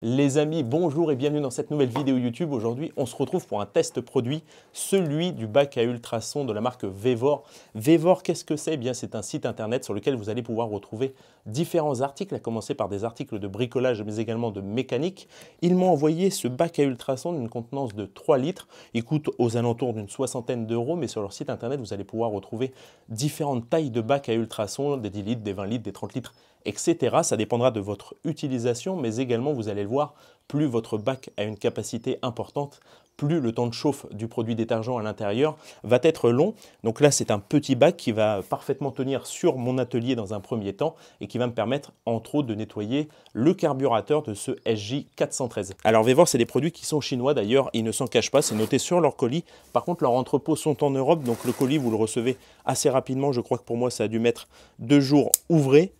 Les amis, bonjour et bienvenue dans cette nouvelle vidéo YouTube. Aujourd'hui, on se retrouve pour un test produit, celui du bac à ultrasons de la marque Vevor. Vevor, qu'est-ce que c'est? Eh bien, c'est un site internet sur lequel vous allez pouvoir retrouver différents articles, à commencer par des articles de bricolage, mais également de mécanique. Ils m'ont envoyé ce bac à ultrasons d'une contenance de 3 litres. Il coûte aux alentours d'une soixantaine d'euros, mais sur leur site internet, vous allez pouvoir retrouver différentes tailles de bac à ultrasons, des 10 litres, des 20 litres, des 30 litres, etc. Ça dépendra de votre utilisation, mais également, vous allez le voir, plus votre bac a une capacité importante, plus le temps de chauffe du produit détergent à l'intérieur va être long. Donc là, c'est un petit bac qui va parfaitement tenir sur mon atelier dans un premier temps et qui va me permettre, entre autres, de nettoyer le carburateur de ce SJ413. Alors Vevor, c'est des produits qui sont chinois d'ailleurs, ils ne s'en cachent pas, c'est noté sur leur colis. Par contre, leurs entrepôts sont en Europe, donc le colis, vous le recevez assez rapidement. Je crois que pour moi, ça a dû mettre 2 jours ouvrés.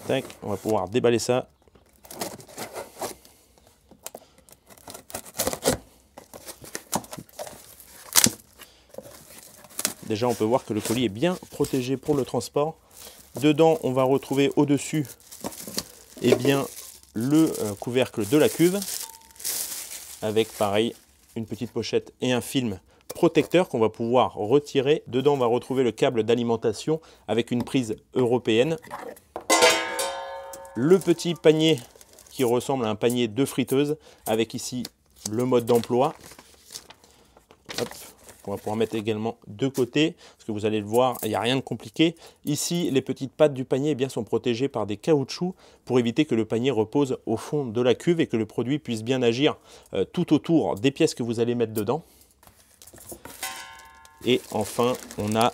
Tac, on va pouvoir déballer ça. Déjà, on peut voir que le colis est bien protégé pour le transport. Dedans, on va retrouver au-dessus eh bien, le couvercle de la cuve, avec pareil une petite pochette et un film protecteur qu'on va pouvoir retirer. Dedans, on va retrouver le câble d'alimentation avec une prise européenne. Le petit panier qui ressemble à un panier de friteuse avec ici le mode d'emploi. On va pouvoir mettre également de côté, parce que vous allez le voir, il n'y a rien de compliqué. Ici, les petites pattes du panier eh bien, sont protégées par des caoutchoucs pour éviter que le panier repose au fond de la cuve et que le produit puisse bien agir tout autour des pièces que vous allez mettre dedans. Et enfin, on a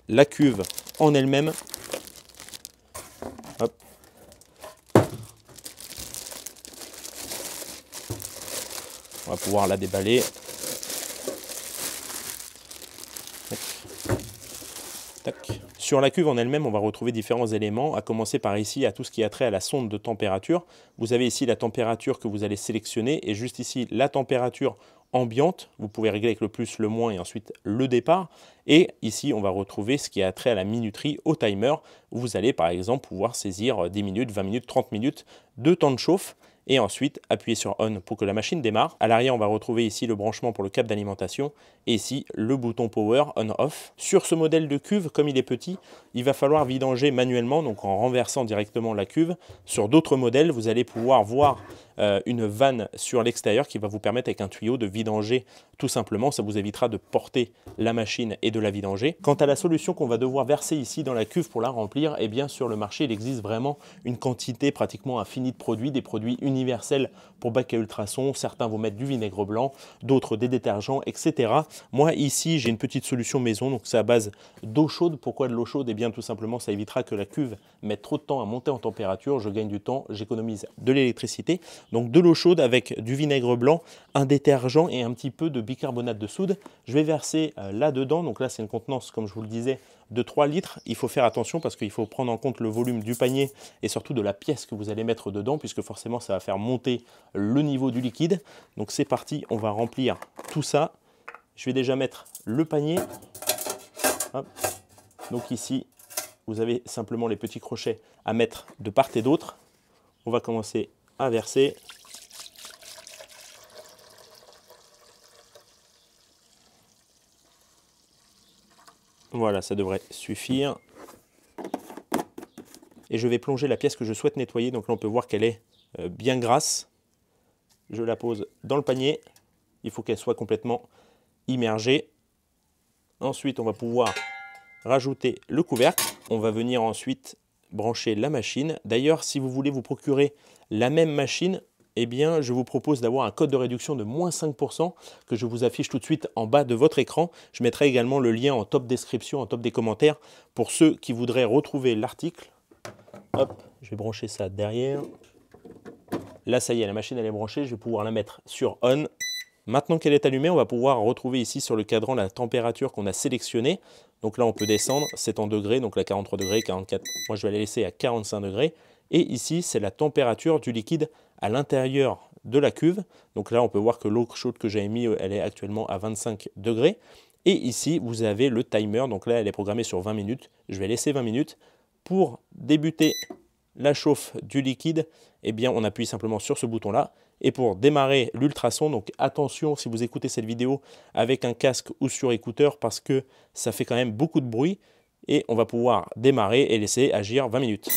la cuve en elle-même. Hop. On va pouvoir la déballer. Tac. Sur la cuve en elle-même, on va retrouver différents éléments, à commencer par ici à tout ce qui a trait à la sonde de température. Vous avez ici la température que vous allez sélectionner et juste ici la température ambiante. Vous pouvez régler avec le plus, le moins et ensuite le départ. Et ici, on va retrouver ce qui a trait à la minuterie, au timer. Vous allez par exemple pouvoir saisir 10 minutes, 20 minutes, 30 minutes de temps de chauffe. Et ensuite appuyer sur On pour que la machine démarre. À l'arrière, on va retrouver ici le branchement pour le câble d'alimentation et ici le bouton Power On-Off. Sur ce modèle de cuve, comme il est petit, il va falloir vidanger manuellement, donc en renversant directement la cuve. Sur d'autres modèles, vous allez pouvoir voir une vanne sur l'extérieur qui va vous permettre avec un tuyau de vidanger tout simplement. Ça vous évitera de porter la machine et de la vidanger. Quant à la solution qu'on va devoir verser ici dans la cuve pour la remplir, eh bien sur le marché, il existe vraiment une quantité pratiquement infinie de produits, des produits universels pour bac à ultrasons. Certains vont mettre du vinaigre blanc, d'autres des détergents, etc. Moi ici, j'ai une petite solution maison, donc c'est à base d'eau chaude. Pourquoi de l'eau chaude? Eh bien tout simplement, ça évitera que la cuve mette trop de temps à monter en température. Je gagne du temps, j'économise de l'électricité. Donc de l'eau chaude avec du vinaigre blanc, un détergent et un petit peu de bicarbonate de soude. Je vais verser là-dedans. Donc là, c'est une contenance, comme je vous le disais, de 3 litres. Il faut faire attention parce qu'il faut prendre en compte le volume du panier et surtout de la pièce que vous allez mettre dedans, puisque forcément, ça va faire monter le niveau du liquide. Donc c'est parti, on va remplir tout ça. Je vais déjà mettre le panier. Hop. Donc ici, vous avez simplement les petits crochets à mettre de part et d'autre. On va commencer à verser. Voilà, ça devrait suffire. Et je vais plonger la pièce que je souhaite nettoyer. Donc là, on peut voir qu'elle est bien grasse. Je la pose dans le panier. Il faut qu'elle soit complètement immergée. Ensuite, on va pouvoir rajouter le couvercle. On va venir ensuite brancher la machine. D'ailleurs, si vous voulez vous procurer la même machine, eh bien, je vous propose d'avoir un code de réduction de moins 5% que je vous affiche tout de suite en bas de votre écran. Je mettrai également le lien en top description, en top des commentaires, pour ceux qui voudraient retrouver l'article. Hop, je vais brancher ça derrière. Là, ça y est, la machine elle est branchée. Je vais pouvoir la mettre sur On. Maintenant qu'elle est allumée, on va pouvoir retrouver ici sur le cadran la température qu'on a sélectionnée. Donc là, on peut descendre, c'est en degrés, donc là 43 degrés, 44. Moi, je vais la laisser à 45 degrés. Et ici, c'est la température du liquide à l'intérieur de la cuve. Donc là, on peut voir que l'eau chaude que j'ai mis, elle est actuellement à 25 degrés. Et ici, vous avez le timer. Donc là, elle est programmée sur 20 minutes. Je vais laisser 20 minutes pour débuter la chauffe du liquide, eh bien on appuie simplement sur ce bouton-là. Et pour démarrer l'ultrason, donc attention si vous écoutez cette vidéo avec un casque ou sur écouteur parce que ça fait quand même beaucoup de bruit. Et on va pouvoir démarrer et laisser agir 20 minutes.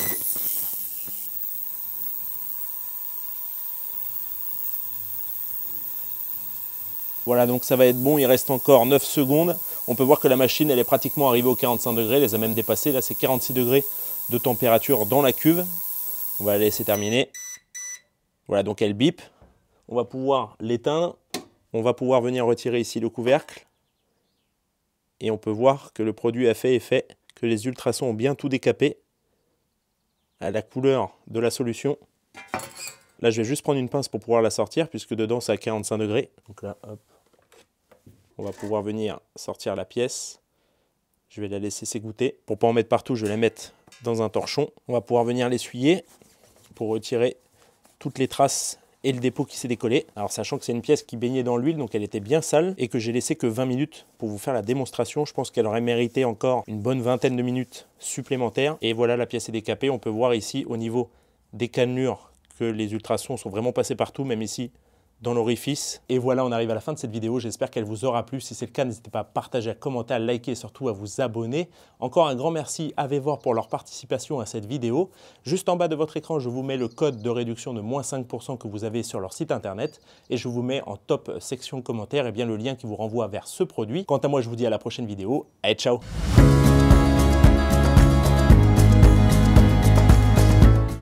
Voilà, donc ça va être bon, il reste encore 9 secondes. On peut voir que la machine, elle est pratiquement arrivée aux 45 degrés, elle les a même dépassés. Là, c'est 46 degrés de température dans la cuve. On va la laisser terminer. Voilà, donc elle bip. On va pouvoir l'éteindre. On va pouvoir venir retirer ici le couvercle. Et on peut voir que le produit a fait effet, que les ultrasons ont bien tout décapé à la couleur de la solution. Là, je vais juste prendre une pince pour pouvoir la sortir, puisque dedans, c'est à 45 degrés. Donc là, hop. On va pouvoir venir sortir la pièce. Je vais la laisser s'égoutter. Pour ne pas en mettre partout, je vais la mettre dans un torchon. On va pouvoir venir l'essuyer pour retirer toutes les traces et le dépôt qui s'est décollé. Alors sachant que c'est une pièce qui baignait dans l'huile, donc elle était bien sale et que j'ai laissé que 20 minutes pour vous faire la démonstration. Je pense qu'elle aurait mérité encore une bonne vingtaine de minutes supplémentaires. Et voilà, la pièce est décapée. On peut voir ici au niveau des cannelures que les ultrasons sont vraiment passés partout, même ici dans l'orifice. Et voilà, on arrive à la fin de cette vidéo. J'espère qu'elle vous aura plu. Si c'est le cas, n'hésitez pas à partager, à commenter, à liker et surtout à vous abonner. Encore un grand merci à Vevor pour leur participation à cette vidéo. Juste en bas de votre écran, je vous mets le code de réduction de -5% que vous avez sur leur site internet. Et je vous mets en top section commentaires le lien qui vous renvoie vers ce produit. Quant à moi, je vous dis à la prochaine vidéo. Allez, ciao!